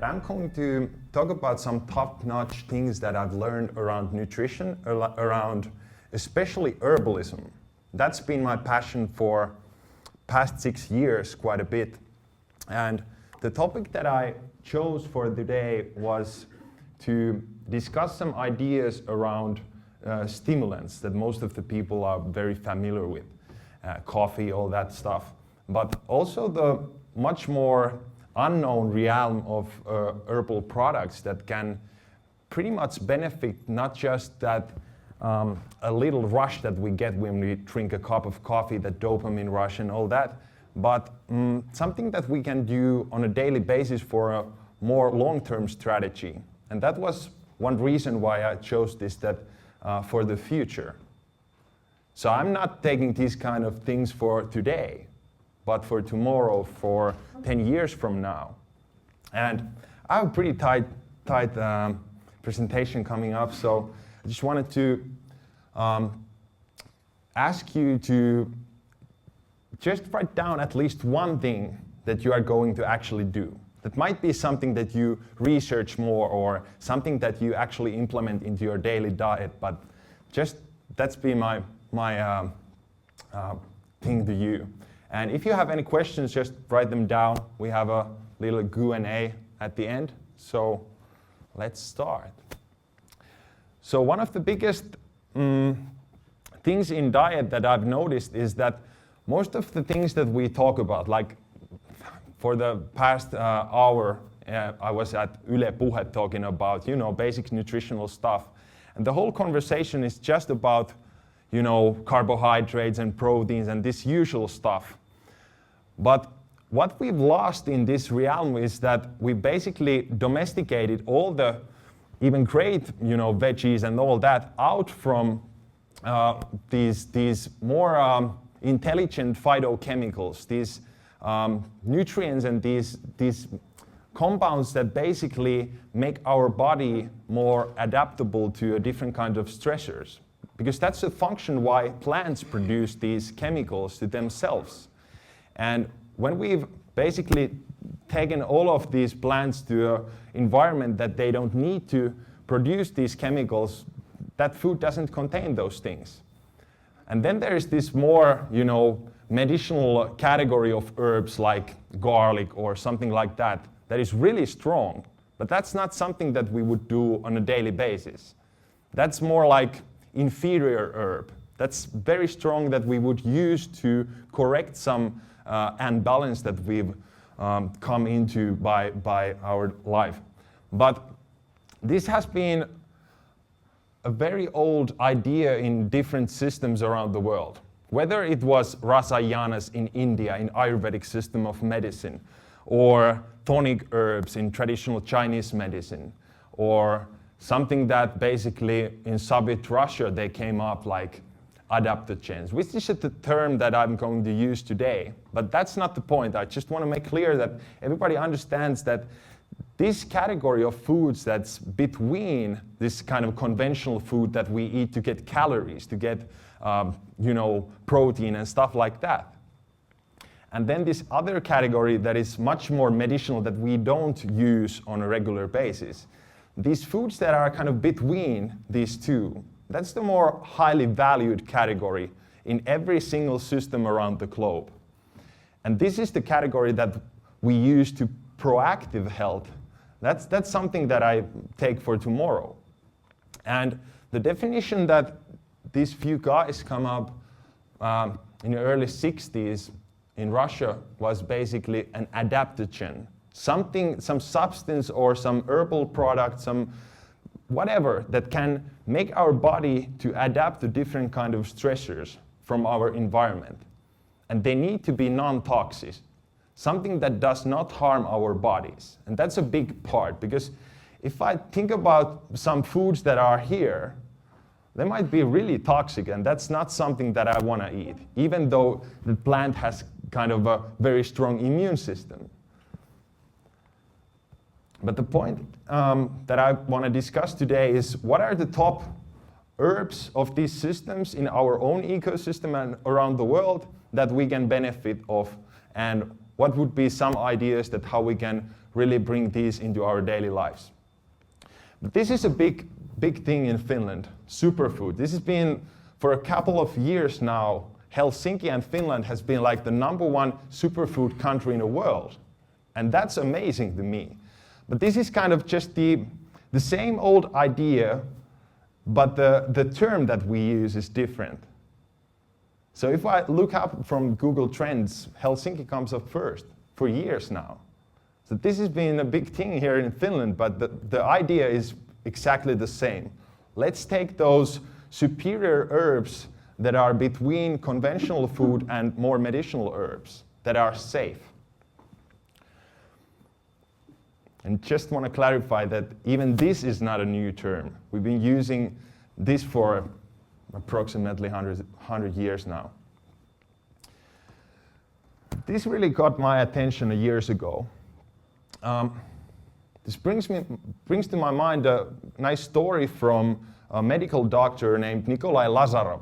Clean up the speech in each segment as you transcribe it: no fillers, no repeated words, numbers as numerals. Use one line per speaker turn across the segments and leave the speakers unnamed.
I'm going to talk about some top-notch things that I've learned around nutrition, around especially herbalism. That's been my passion for past 6 years, quite a bit. And the topic that I chose for today was to discuss some ideas around stimulants that most of the people are very familiar with, coffee, all that stuff. But also the much more unknown realm of herbal products that can pretty much benefit not just that a little rush that we get when we drink a cup of coffee, that dopamine rush and all that, but something that we can do on a daily basis for a more long-term strategy. And that was one reason why I chose this, that for the future. So I'm not taking these kind of things for today, but for tomorrow, for 10 years from now. And I have a pretty tight presentation coming up, so I just wanted to ask you to just write down at least one thing that you are going to actually do. That might be something that you research more or something that you actually implement into your daily diet, but just that's been my thing to you. And if you have any questions, just write them down. We have a little Q&A at the end, so let's start. So one of the biggest things in diet that I've noticed is that most of the things that we talk about, like for the past hour, I was at Yle Puhe talking about, basic nutritional stuff. And the whole conversation is just about, carbohydrates and proteins and this usual stuff. But what we've lost in this realm is that we basically domesticated all the even great, veggies and all that out from these more intelligent phytochemicals, these nutrients and these compounds that basically make our body more adaptable to a different kind of stressors. Because that's the function why plants produce these chemicals to themselves. And when we've basically taken all of these plants to an environment that they don't need to produce these chemicals, that food doesn't contain those things. And then there is this more, medicinal category of herbs like garlic or something like that, that is really strong. But that's not something that we would do on a daily basis. That's more like inferior herb. That's very strong that we would use to correct some imbalance that we've come into by our life. But this has been a very old idea in different systems around the world. Whether it was rasayanas in India, in Ayurvedic system of medicine, or tonic herbs in traditional Chinese medicine, or something that basically in Soviet Russia they came up like adaptogens, which is the term that I'm going to use today. But that's not the point. I just want to make clear that everybody understands that this category of foods that's between this kind of conventional food that we eat to get calories, to get protein and stuff like that. And then this other category that is much more medicinal that we don't use on a regular basis. These foods that are kind of between these two, that's the more highly valued category in every single system around the globe. And this is the category that we use to proactive health. That's something that I take for tomorrow. And the definition that these few guys come up in the early 60s in Russia was basically an adaptogen. Some substance or some herbal product, some whatever that can make our body to adapt to different kind of stressors from our environment. And they need to be non-toxic, something that does not harm our bodies. And that's a big part, because if I think about some foods that are here, they might be really toxic, and that's not something that I want to eat, even though the plant has kind of a very strong immune system. But the point that I want to discuss today is what are the top herbs of these systems in our own ecosystem and around the world that we can benefit of, and what would be some ideas that how we can really bring these into our daily lives. But this is a big thing in Finland, superfood. This has been for a couple of years now. Helsinki and Finland has been like the #1 superfood country in the world. And that's amazing to me. But this is kind of just the same old idea, but the term that we use is different. So if I look up from Google Trends, Helsinki comes up first for years now. So this has been a big thing here in Finland, but the idea is exactly the same. Let's take those superior herbs that are between conventional food and more medicinal herbs that are safe. And just want to clarify that even this is not a new term. We've been using this for approximately 100 years now. This really got my attention years ago. This brings to my mind a nice story from a medical doctor named Nikolai Lazarov.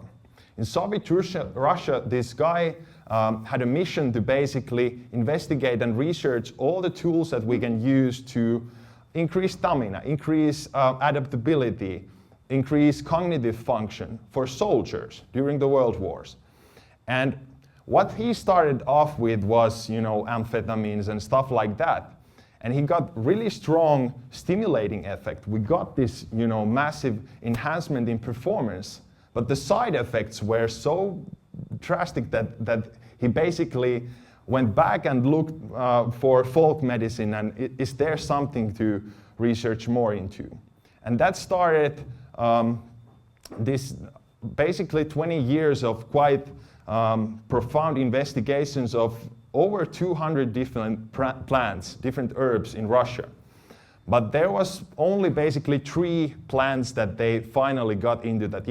In Soviet Russia, this guy had a mission to basically investigate and research all the tools that we can use to increase stamina, increase adaptability, increase cognitive function for soldiers during the world wars. And what he started off with was, amphetamines and stuff like that. And he got really strong stimulating effect. We got this, massive enhancement in performance, but the side effects were so drastic that he basically went back and looked for folk medicine and is there something to research more into? And that started this basically 20 years of quite profound investigations of over 200 different plants, different herbs in Russia. But there was only basically 3 plants that they finally got into that,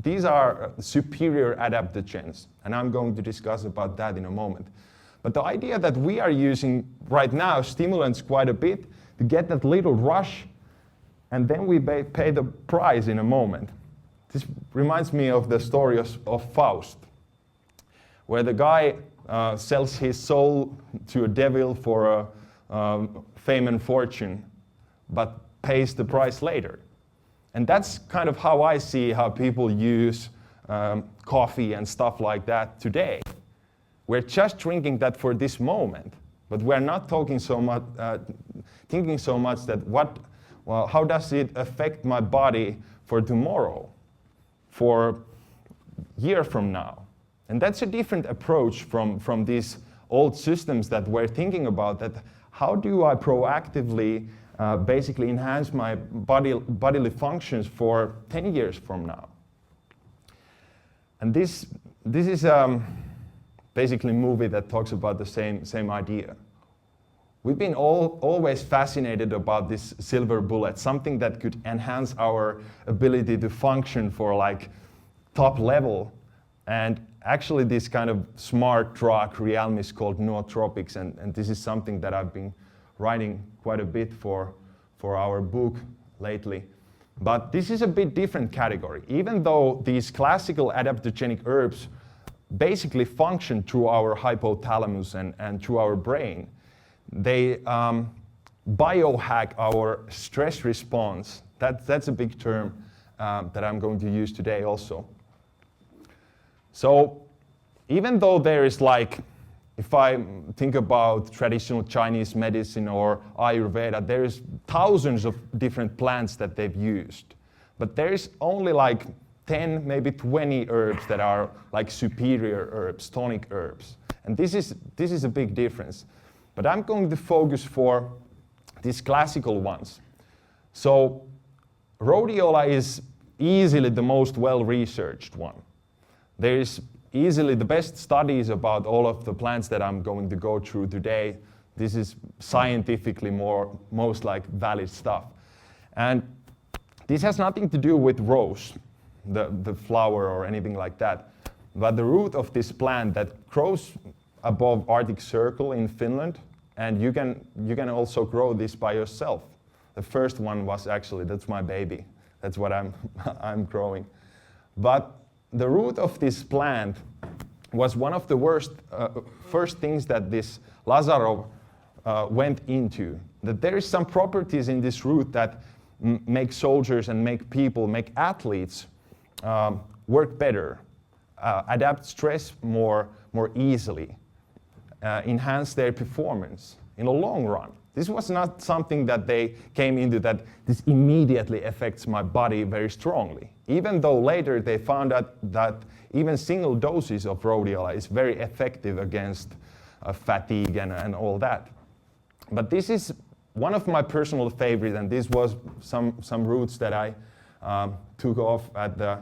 these are superior adaptogens. And I'm going to discuss about that in a moment. But the idea that we are using right now stimulants quite a bit to get that little rush, and then we pay the price in a moment. This reminds me of the story of Faust, where the guy sells his soul to a devil for fame and fortune, but pays the price later. And that's kind of how I see how people use coffee and stuff like that today. We're just drinking that for this moment, but we're not talking so much, thinking so much that how does it affect my body for tomorrow, for a year from now? And that's a different approach from these old systems that we're thinking about, that how do I proactively basically enhance my bodily functions for 10 years from now? And this is basically a movie that talks about the same idea. We've been always fascinated about this silver bullet, something that could enhance our ability to function for like top level. And actually this kind of smart drug realm is called nootropics, and this is something that I've been writing quite a bit for our book lately. But this is a bit different category. Even though these classical adaptogenic herbs basically function through our hypothalamus and through our brain, they biohack our stress response. That's a big term that I'm going to use today also. So even though there is like, if I think about traditional Chinese medicine or Ayurveda, there is thousands of different plants that they've used. But there is only like 10, maybe 20 herbs that are like superior herbs, tonic herbs. And this is a big difference. But I'm going to focus for these classical ones. So Rhodiola is easily the most well-researched one. There is easily the best studies about all of the plants that I'm going to go through today. This is scientifically most like valid stuff. And this has nothing to do with rose, the flower or anything like that. But the root of this plant that grows above Arctic Circle in Finland, and you can also grow this by yourself. The first one was actually, that's my baby. That's what I'm growing. But the root of this plant was one of the first things that this Lazarov went into. That there is some properties in this root that make soldiers and make people, make athletes work better, adapt stress more easily, enhance their performance in the long run. This was not something that they came into that this immediately affects my body very strongly. Even though later they found out that even single doses of rhodiola is very effective against fatigue and all that. But this is one of my personal favorites, and this was some roots that I took off at the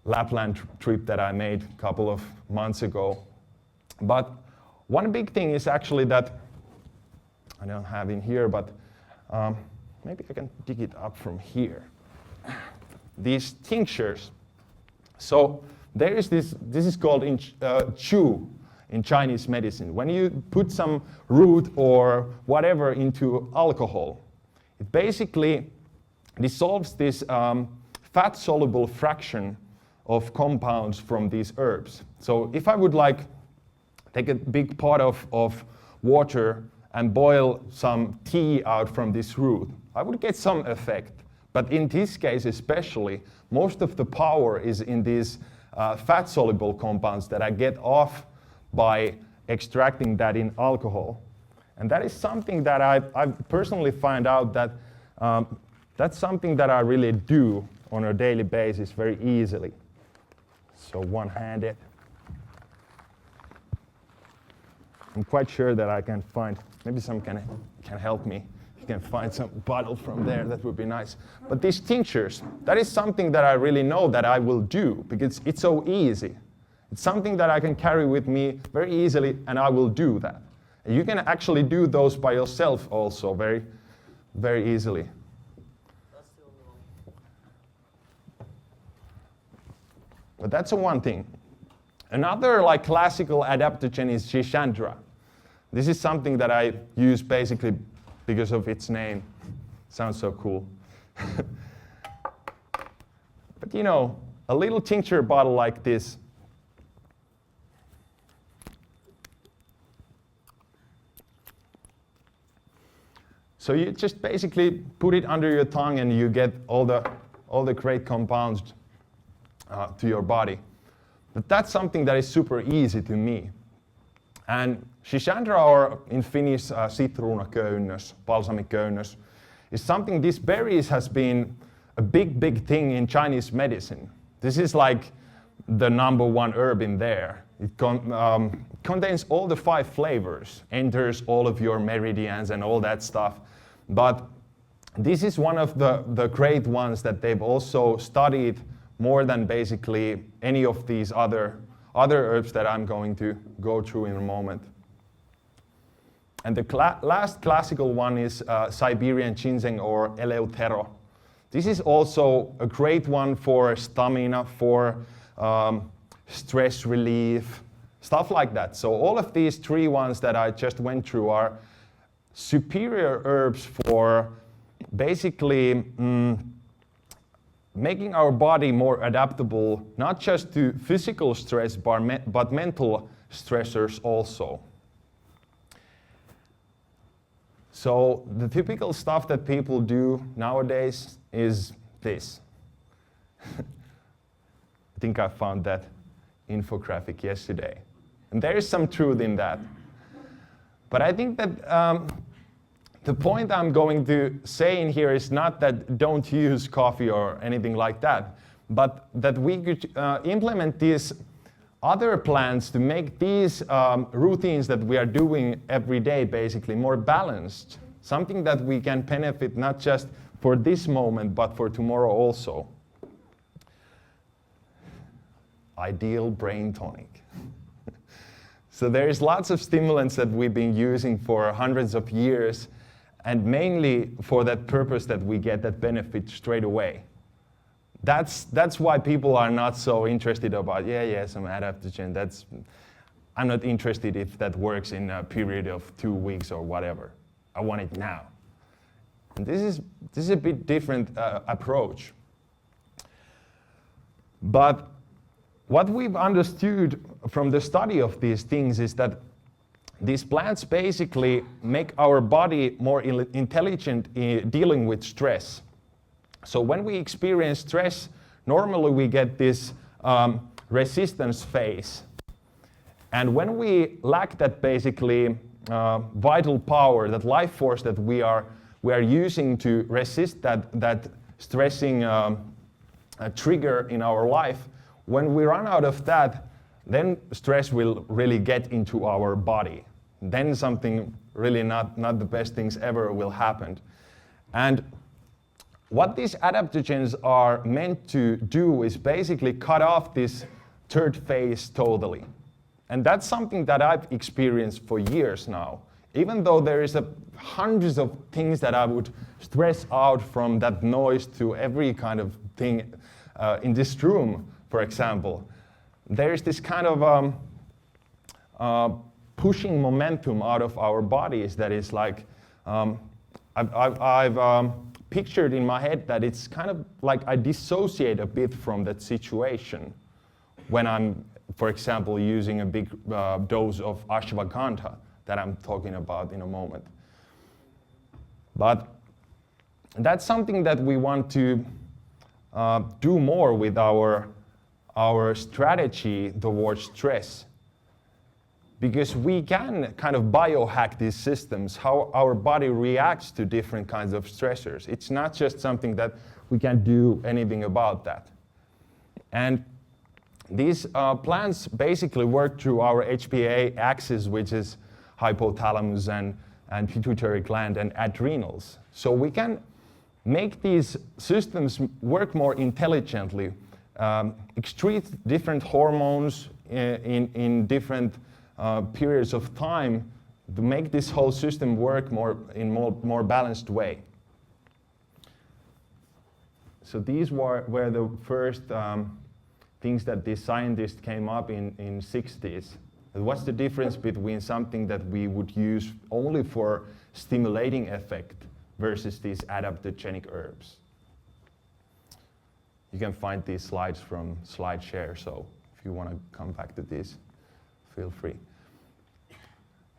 Lapland trip that I made a couple of months ago. But one big thing is actually that I don't have in here, but maybe I can dig it up from here. These tinctures. So there is this is called chu in Chinese medicine. When you put some root or whatever into alcohol, it basically dissolves this fat-soluble fraction of compounds from these herbs. So if I would like take a big pot of water and boil some tea out from this root, I would get some effect. But in this case especially, most of the power is in these fat-soluble compounds that I get off by extracting that in alcohol. And that is something that I personally find out that that's something that I really do on a daily basis very easily. So one-handed. I'm quite sure that I can find, maybe some can help me. You can find some bottle from there, that would be nice. But these tinctures, that is something that I really know that I will do because it's so easy. It's something that I can carry with me very easily, and I will do that. And you can actually do those by yourself also very, very easily.
That's the only one.
But that's the one thing. Another like classical adaptogen is Schisandra. This is something that I use basically because of its name. Sounds so cool. But you know, a little tincture bottle like this, so you just basically put it under your tongue and you get all the great compounds to your body. But that's something that is super easy to me. And Schisandra, or in Finnish sitruunaköynnös, balsamiköynnös, is something, these berries has been a big thing in Chinese medicine. This is like the #1 herb in there. It contains all the 5 flavors, enters all of your meridians and all that stuff. But this is one of the great ones that they've also studied more than basically any of these other herbs that I'm going to go through in a moment. And the last classical one is Siberian Ginseng or Eleuthero. This is also a great one for stamina, for stress relief, stuff like that. So all of these 3 ones that I just went through are superior herbs for basically making our body more adaptable, not just to physical stress, but mental stressors also. So the typical stuff that people do nowadays is this. I think I found that infographic yesterday. And there is some truth in that. But I think that the point I'm going to say in here is not that don't use coffee or anything like that, but that we could implement these other plans to make these routines that we are doing every day basically more balanced. Something that we can benefit not just for this moment, but for tomorrow also. Ideal brain tonic. So there's lots of stimulants that we've been using for hundreds of years, and mainly for that purpose that we get that benefit straight away. That's why people are not so interested about, some adaptogen. I'm not interested if that works in a period of 2 weeks or whatever. I want it now. And this is a bit different approach. But what we've understood from the study of these things is that these plants basically make our body more intelligent in dealing with stress. So when we experience stress, normally we get this resistance phase. And when we lack that basically vital power, that life force that we are using to resist that stressing trigger in our life, when we run out of that, then stress will really get into our body. Then something really not the best things ever will happen. And what these adaptogens are meant to do is basically cut off this third phase totally. And that's something that I've experienced for years now. Even though there is hundreds of things that I would stress out, from that noise to every kind of thing in this room, for example, there is this kind of pushing momentum out of our bodies that is like, I've pictured in my head that it's kind of like I dissociate a bit from that situation when I'm, for example, using a big dose of ashwagandha that I'm talking about in a moment. But that's something that we want to do more with our strategy towards stress, because we can kind of biohack these systems, how our body reacts to different kinds of stressors. It's not just something that we can do anything about that. And these plants basically work through our HPA axis, which is hypothalamus and pituitary gland and adrenals. So we can make these systems work more intelligently, excrete different hormones in different periods of time to make this whole system work in more balanced way. So these were the first things that these scientists came up in 60s. What's the difference between something that we would use only for stimulating effect versus these adaptogenic herbs? You can find these slides from SlideShare, so if you want to come back to this, feel free.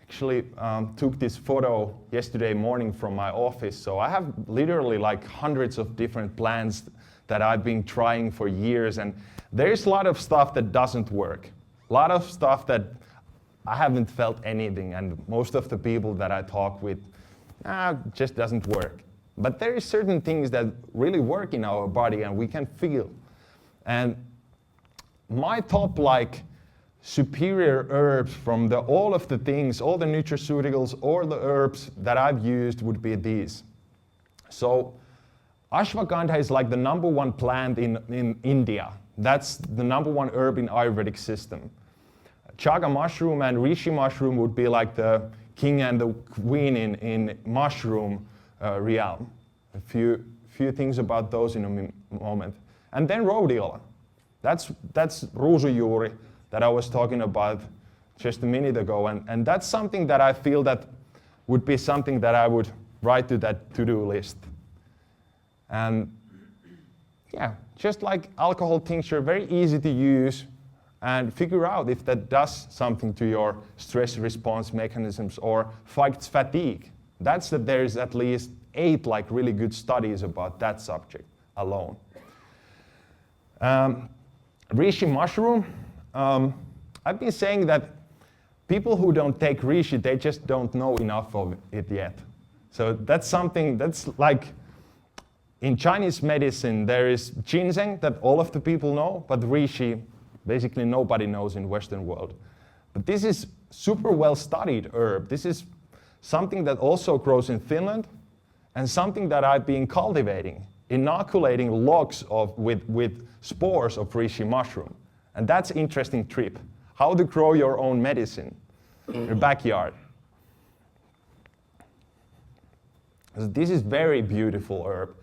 Actually, took this photo yesterday morning from my office, so I have literally like hundreds of different plants that I've been trying for years, and there's a lot of stuff that doesn't work. A lot of stuff that I haven't felt anything, and most of the people that I talk with, just doesn't work. But there is certain things that really work in our body and we can feel. And my top superior herbs from all of the things, all the nutraceuticals or the herbs that I've used would be these. So ashwagandha is like the #1 plant in India. That's the #1 herb in Ayurvedic system. Chaga mushroom and Reishi mushroom would be like the king and the queen in mushroom realm. A few things about those in a moment. And then Rhodiola. That's ruusujuuri that I was talking about just a minute ago. And that's something that I feel that would be something that I would write to that to-do list. And yeah, just like alcohol tincture, very easy to use, and figure out if that does something to your stress response mechanisms or fights fatigue. That's that there's at least 8 really good studies about that subject alone. Reishi mushroom. I've been saying that people who don't take reishi, they just don't know enough of it yet. So that's something that's like, in Chinese medicine, there is ginseng that all of the people know, but reishi, basically nobody knows in Western world. But this is super well studied herb. This is something that also grows in Finland and something that I've been cultivating, inoculating logs with spores of reishi mushroom. And that's an interesting trip. How to grow your own medicine in your backyard. This is very beautiful herb.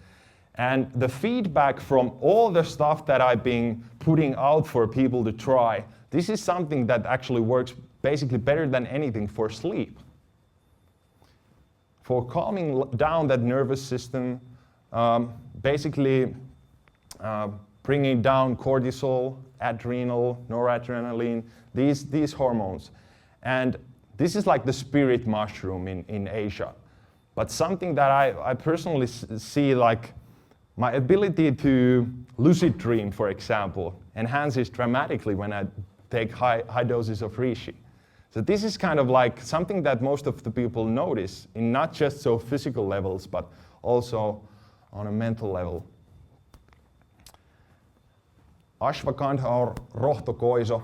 And the feedback from all the stuff that I've been putting out for people to try, this is something that actually works basically better than anything for sleep. For calming down that nervous system, basically bringing down cortisol, adrenal, noradrenaline, these hormones. And This is like the spirit mushroom in Asia. But something that I personally see, like my ability to lucid dream, for example, enhances dramatically when I take high doses of reishi. So this is kind of like something that most of the people notice in not just so physical levels, but also on a mental level. Ashwagandha or rohtokoiso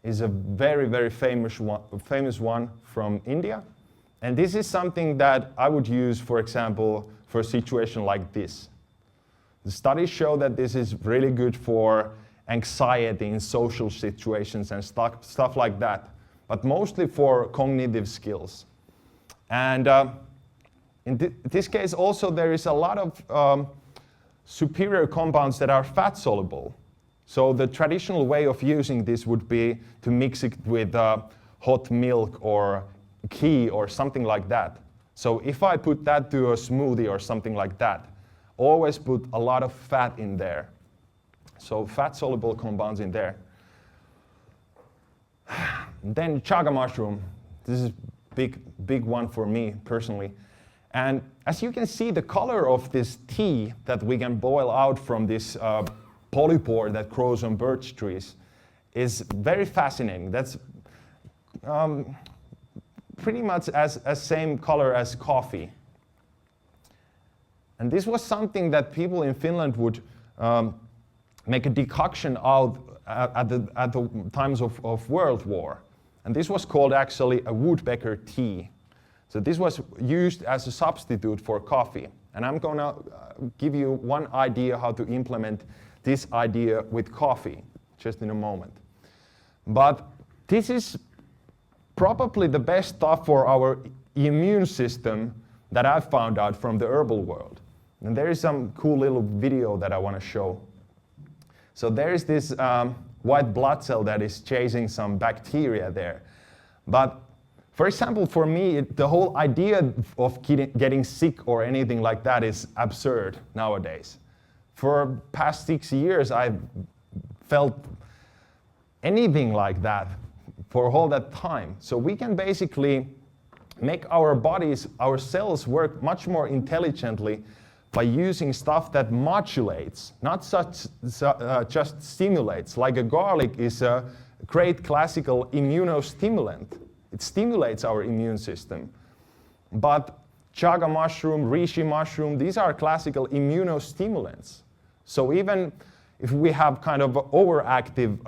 is a very, very famous one from India. And this is something that I would use, for example, for a situation like this. The studies show that this is really good for anxiety in social situations and stuff like that, but mostly for cognitive skills. And in this case also there is a lot of superior compounds that are fat soluble. So the traditional way of using this would be to mix it with hot milk or ghee or something like that. So if I put that to a smoothie or something like that, always put a lot of fat in there. So fat-soluble compounds in there. Then chaga mushroom. This is big one for me personally. And as you can see, the color of this tea that we can boil out from this polypore that grows on birch trees is very fascinating. That's pretty much as same color as coffee. And this was something that people in Finland would make a decoction out at the times of World War. And this was called actually a woodpecker tea. So this was used as a substitute for coffee. And I'm gonna give you one idea how to implement this idea with coffee, just in a moment. But this is probably the best stuff for our immune system that I've found out from the herbal world. And there is some cool little video that I want to show. So there is this white blood cell that is chasing some bacteria there. But for example, for me, the whole idea of getting sick or anything like that is absurd nowadays. For past 6 years, I've felt anything like that for all that time. So we can basically make our bodies, our cells work much more intelligently by using stuff that modulates, not just stimulates. Like a garlic is a great classical immunostimulant. It stimulates our immune system. But chaga mushroom, reishi mushroom, these are classical immunostimulants. So even if we have kind of overactive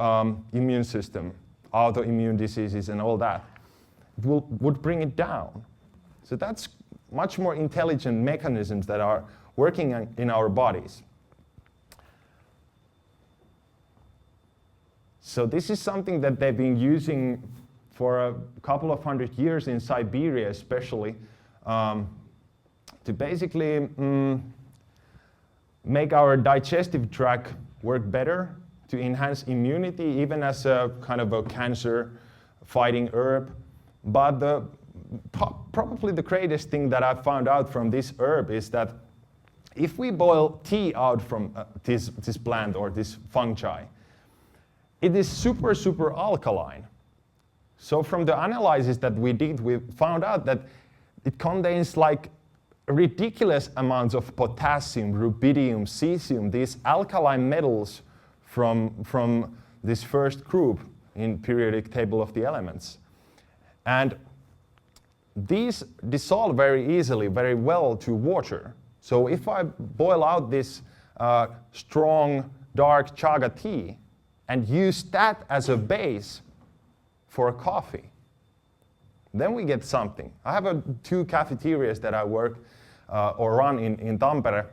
immune system, autoimmune diseases and all that, it would bring it down. So that's much more intelligent mechanisms that are working in our bodies. So this is something that they've been using for a couple of 100 years in Siberia especially, to basically make our digestive tract work better, to enhance immunity, even as a kind of a cancer-fighting herb. But probably the greatest thing that I've found out from this herb is that if we boil tea out from this plant or this fungi, it is super, super alkaline. So from the analysis that we did, we found out that it contains like ridiculous amounts of potassium, rubidium, cesium, these alkaline metals from this first group in periodic table of the elements. And these dissolve very easily, very well to water. So if I boil out this strong, dark chaga tea and use that as a base for a coffee, then we get something. I have 2 cafeterias that I work or run in Tampere,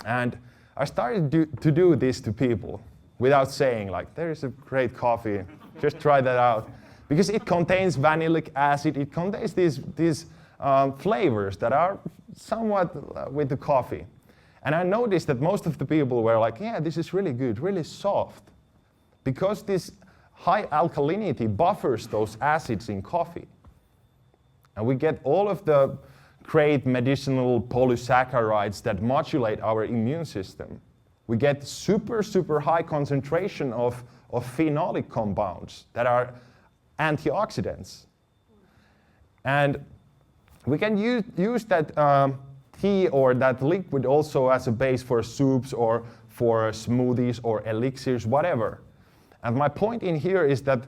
and I started to do this to people without saying, like, there is a great coffee, just try that out. Because it contains vanillic acid, it contains these flavors that are somewhat with the coffee. And I noticed that most of the people were like, yeah, this is really good, really soft. Because this high alkalinity buffers those acids in coffee. And we get all of the great medicinal polysaccharides that modulate our immune system. We get super, super high concentration of phenolic compounds that are antioxidants. And we can use that tea or that liquid also as a base for soups or for smoothies or elixirs, whatever. And my point in here is that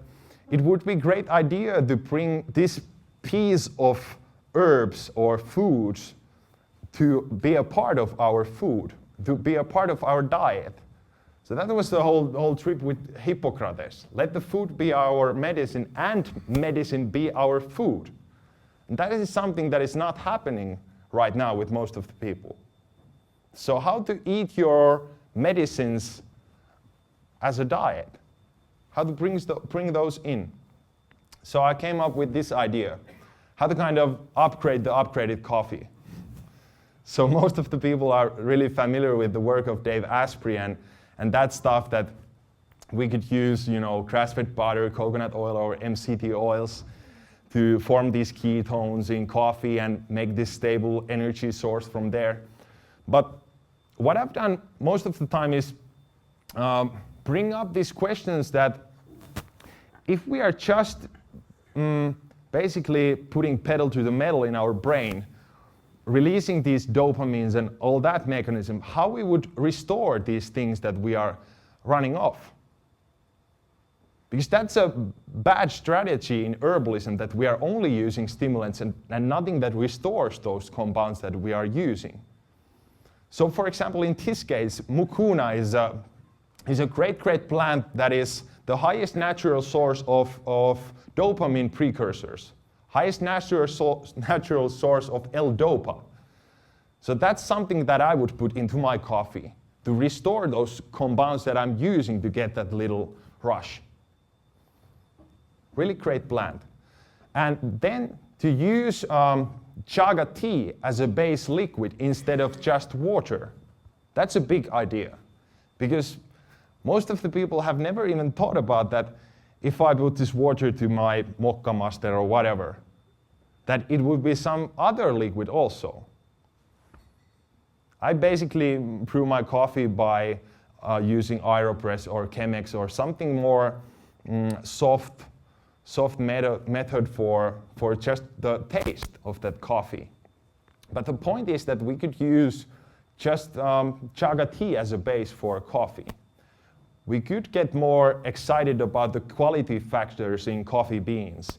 it would be a great idea to bring this piece of herbs or foods to be a part of our food, to be a part of our diet. So that was the whole trip with Hippocrates. Let the food be our medicine and medicine be our food. And that is something that is not happening right now with most of the people. So how to eat your medicines as a diet? How to bring those in? So I came up with this idea, how to kind of upgrade the upgraded coffee. So most of the people are really familiar with the work of Dave Asprey and that stuff that we could use, grass-fed butter, coconut oil, or MCT oils to form these ketones in coffee and make this stable energy source from there. But what I've done most of the time is bring up these questions that if we are just basically putting pedal to the metal in our brain, releasing these dopamines and all that mechanism, how we would restore these things that we are running off. Because that's a bad strategy in herbalism, that we are only using stimulants and nothing that restores those compounds that we are using. So for example, in this case, mucuna is a great plant that is the highest natural source of dopamine precursors. Highest natural source of L-dopa. So that's something that I would put into my coffee to restore those compounds that I'm using to get that little rush. Really great plant. And then to use chaga tea as a base liquid instead of just water. That's a big idea. Because most of the people have never even thought about that if I put this water to my Mokka Master or whatever, that it would be some other liquid also. I basically brew my coffee by using AeroPress or Chemex or something more soft method for just the taste of that coffee. But the point is that we could use just chaga tea as a base for coffee. We could get more excited about the quality factors in coffee beans.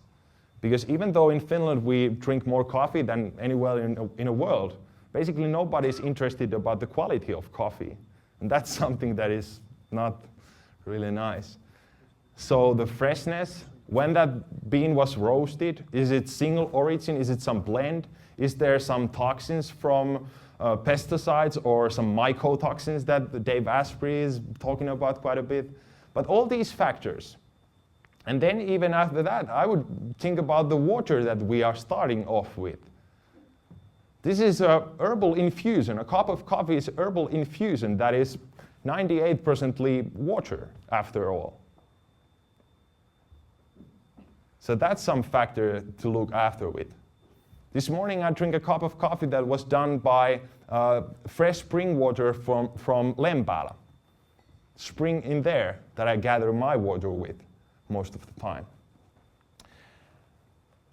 Because even though in Finland we drink more coffee than anywhere in the world, basically nobody's interested about the quality of coffee. And that's something that is not really nice. So the freshness, when that bean was roasted, is it single origin? Is it some blend? Is there some toxins from pesticides or some mycotoxins that Dave Asprey is talking about quite a bit? But all these factors. And then even after that, I would think about the water that we are starting off with. This is a herbal infusion. A cup of coffee is herbal infusion that is 98% water after all. So that's some factor to look after with. This morning I drink a cup of coffee that was done by fresh spring water from Lempäälä. Spring in there that I gather my water with most of the time.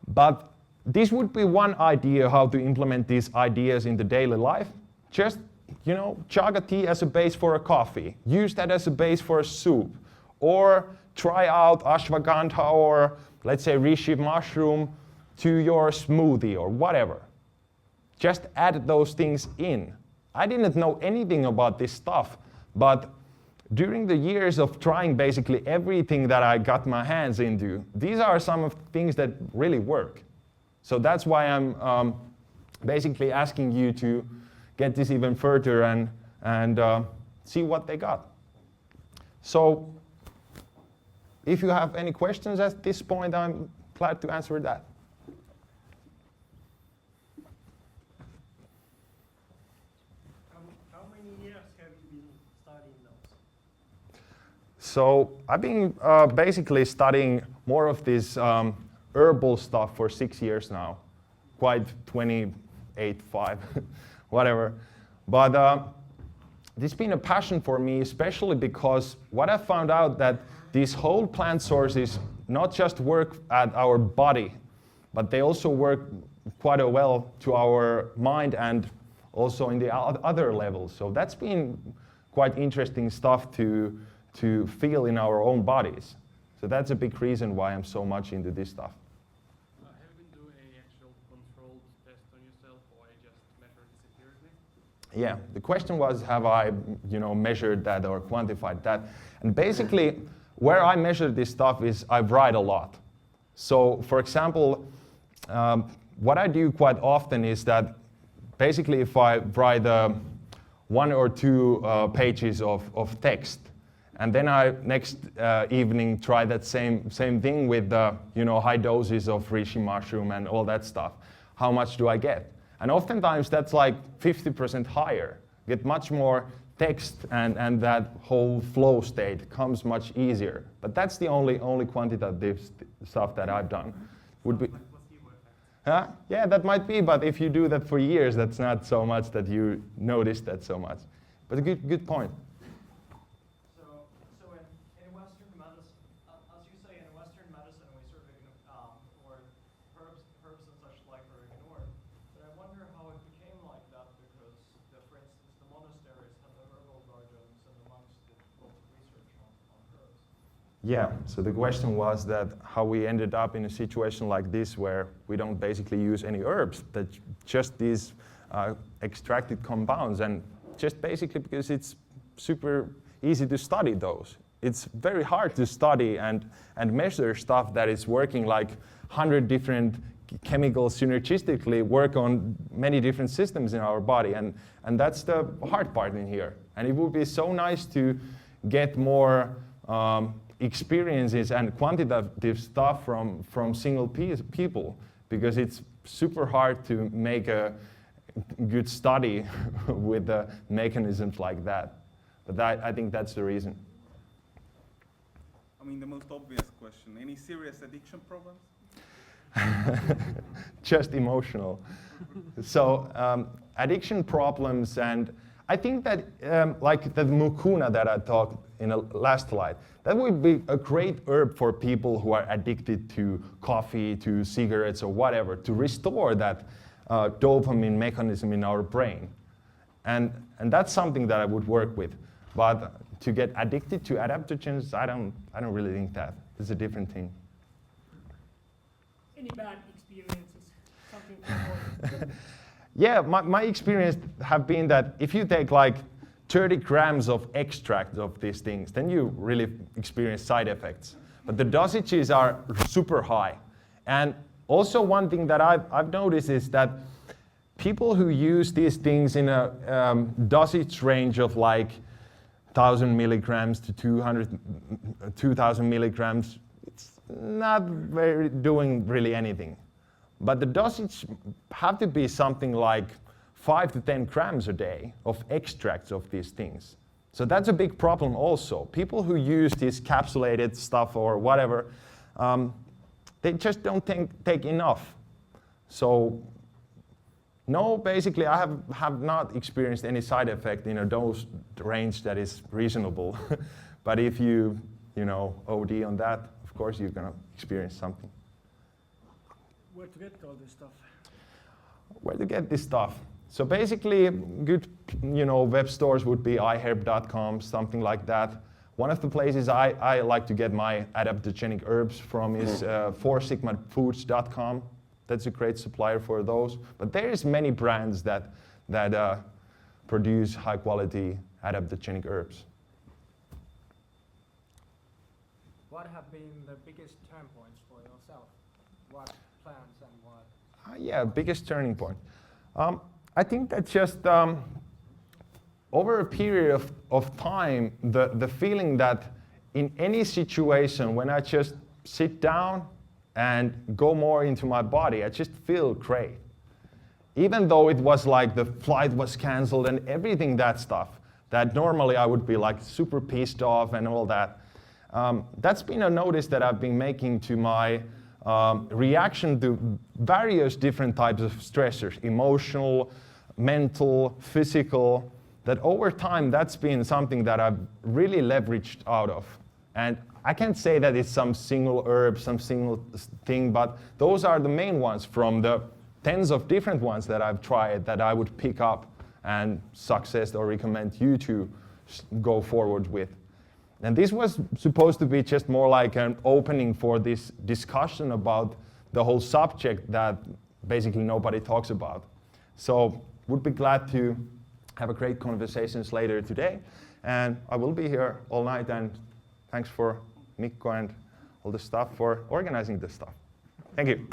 But this would be one idea how to implement these ideas in the daily life. Just, chaga tea as a base for a coffee. Use that as a base for a soup. Or try out ashwagandha or, let's say, Reishi Mushroom to your smoothie or whatever. Just add those things in. I didn't know anything about this stuff, but during the years of trying basically everything that I got my hands into, these are some of the things that really work. So that's why I'm basically asking you to get this even further and see what they got. So if you have any questions at this point, I'm glad to answer that.
How many years have you been studying those?
So I've been basically studying more of this herbal stuff for 6 years now. Quite 28, 5, whatever. But this has been a passion for me, especially because what I found out that these whole plant sources not just work at our body, but they also work quite well to our mind and also in the other levels. So that's been quite interesting stuff to feel in our own bodies. So that's a big reason why I'm so much into this stuff.
Have you been doing any actual controlled test on yourself, or I just measured this empirically?
Yeah, the question was, have I, measured that or quantified that? And basically, where I measure this stuff is I write a lot. So, for example, what I do quite often is that basically if I write 1 or 2 pages of text, and then I next evening try that same thing with high doses of Reishi Mushroom and all that stuff. How much do I get? And oftentimes that's like 50% higher. Get much more text and that whole flow state comes much easier. But that's the only quantitative stuff that I've done. Would be. Yeah, that might be, but if you do that for years, that's not so much that you notice that so much. But a good point.
So in Western medicine, as you say, in Western medicine, we sort of or herbs and such like are ignored. But I wonder how it became like that because, for instance, the monasteries had the herbal gardens and the monks did lots of research on herbs.
Yeah, so the question was that how we ended up in a situation like this where we don't basically use any herbs, that just these extracted compounds, and just basically because it's super easy to study those. It's very hard to study and measure stuff that is working like 100 different chemicals synergistically work on many different systems in our body, and that's the hard part in here. And it would be so nice to get more experiences and quantitative stuff from single people, because it's super hard to make a good study with mechanisms like that. But I think that's the reason.
I mean, the most obvious question, any serious addiction problems?
Just emotional. So addiction problems, and I think that like the mucuna that I talked in the last slide, that would be a great herb for people who are addicted to coffee, to cigarettes, or whatever, to restore that dopamine mechanism in our brain. And that's something that I would work with. But to get addicted to adaptogens, I don't really think that. It's a different thing.
Any bad experiences? Something to avoid?
Yeah, my experience have been that if you take like 30 grams of extract of these things, then you really experience side effects. But the dosages are super high. And also one thing that I've noticed is that people who use these things in a dosage range of like 1,000 milligrams to 2,000 milligrams, it's not doing really anything. But the dosage have to be something like 5 to 10 grams a day of extracts of these things. So that's a big problem also. People who use this capsulated stuff or whatever, they just don't take enough. So no, basically I have not experienced any side effect in a dose range that is reasonable. But if you OD on that, of course you're gonna experience something.
Where to get all this stuff?
Where to get this stuff? So basically, good web stores would be iherb.com, something like that. One of the places I like to get my adaptogenic herbs from is 4sigmafoods.com. That's a great supplier for those. But there is many brands that produce high quality adaptogenic herbs.
What have been the biggest turn points for yourself? What plans and what?
Yeah, biggest turning point. I think that just over a period of time, the feeling that in any situation, when I just sit down and go more into my body, I just feel great. Even though it was like the flight was canceled and everything that stuff, that normally I would be like super pissed off and all that. That's been a notice that I've been making to my reaction to various different types of stressors, emotional, mental, physical, that over time that's been something that I've really leveraged out of. And I can't say that it's some single herb, some single thing, but those are the main ones from the tens of different ones that I've tried that I would pick up and suggest or recommend you to go forward with. And this was supposed to be just more like an opening for this discussion about the whole subject that basically nobody talks about. So would be glad to have a great conversations later today. And I will be here all night, and thanks for Mikko and all the staff for organizing this stuff. Thank you.